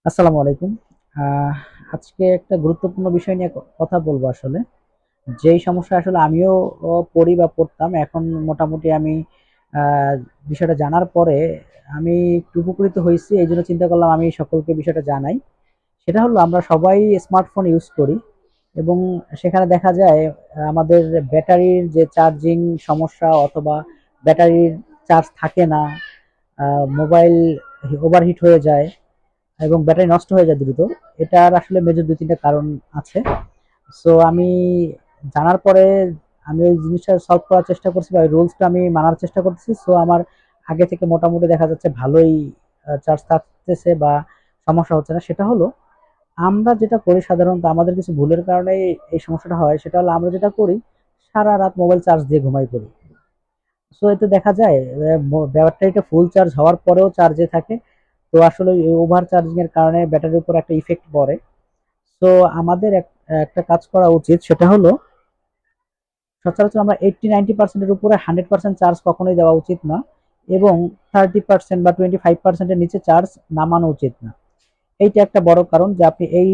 আসসালামু আলাইকুম। আহ, আজকে একটা গুরুত্বপূর্ণ বিষয় নিয়ে কথা বলবো আসলে। যেই সমস্যা আসলে আমিও পড়ি বা পড়তাম, এখন মোটামুটি আমি আহ, বিষয়টা জানার পরে আমি একটু উপকৃত হয়েছি, এই জন্য চিন্তা করলাম আমি সকলকে বিষয়টা জানাই। সেটা হলো আমরা সবাই স্মার্টফোন ইউজ করি এবং সেখানে দেখা যায় আমাদের ব্যাটারির যে চার্জিং সমস্যা অথবা ব্যাটারির চার্জ থাকে না, মোবাইল ওভারহিট হয়ে যায় এবং ব্যাটারি নষ্ট হয়ে যায় দ্রুত। এটার আসলে মেজর দুই তিনটা কারণ আছে। সো আমি জানার পরে আমি ওই জিনিসটা সলভ করার চেষ্টা করছি বা ওই রুলসটা আমি মানার চেষ্টা করছি। সো আমার আগে থেকে মোটামুটি দেখা যাচ্ছে ভালোই চার্জ থাকতেছে বা সমস্যা হচ্ছে না। সেটা হলো আমরা যেটা করি সাধারণত আমাদের কিছু ভুলের কারণে এই সমস্যাটা হয়। সেটা হলো আমরা যেটা করি, সারা রাত মোবাইল চার্জ দিয়ে ঘুমাই পড়ি। সো এতে দেখা যায় ব্যাটারিটা ফুল চার্জ হওয়ার পরেও চার্জে থাকে। তো আসলে ওভার চার্জিং এর কারণে ব্যাটারির উপর একটা ইফেক্ট পড়ে। তো আমাদের একটা কাজ করা উচিত, সেটা হলো সচরাচর আমরা 80-90% উপরে 100% চার্জ কখনোই দেওয়া উচিত না এবং 30% বা 25%-এর নিচে চার্জ নামানো উচিত না। এইটা একটা বড় কারণ যে আপনি এই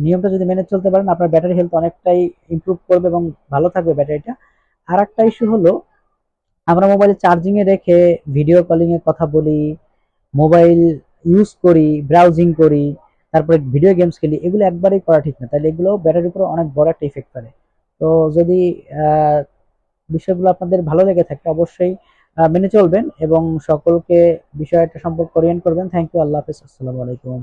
নিয়মটা যদি মেনে চলতে পারেন আপনার ব্যাটারি হেলথ অনেকটাই ইমপ্রুভ করবে এবং ভালো থাকবে ব্যাটারিটা। আর একটা ইস্যু হলো আমরা মোবাইলে চার্জিং এ রেখে ভিডিও কলিং এ কথা বলি, মোবাইল ইউজ করি, ব্রাউজিং করি, তারপরে ভিডিও গেমস খেলি, এগুলো একবারেই করা ঠিক না। তাহলে এগুলো ব্যাটারির উপর অনেক বড় একটা ইফেক্ট ফেলে। তো যদি আহ, বিষয়গুলো আপনাদের ভালো লেগে থাকে অবশ্যই মেনে চলবেন এবং সকলকে বিষয়টা সম্পর্কে ওরিয়েন্ট করবেন। Thank you. আল্লাহ হাফেজ। আসসালামু আলাইকুম।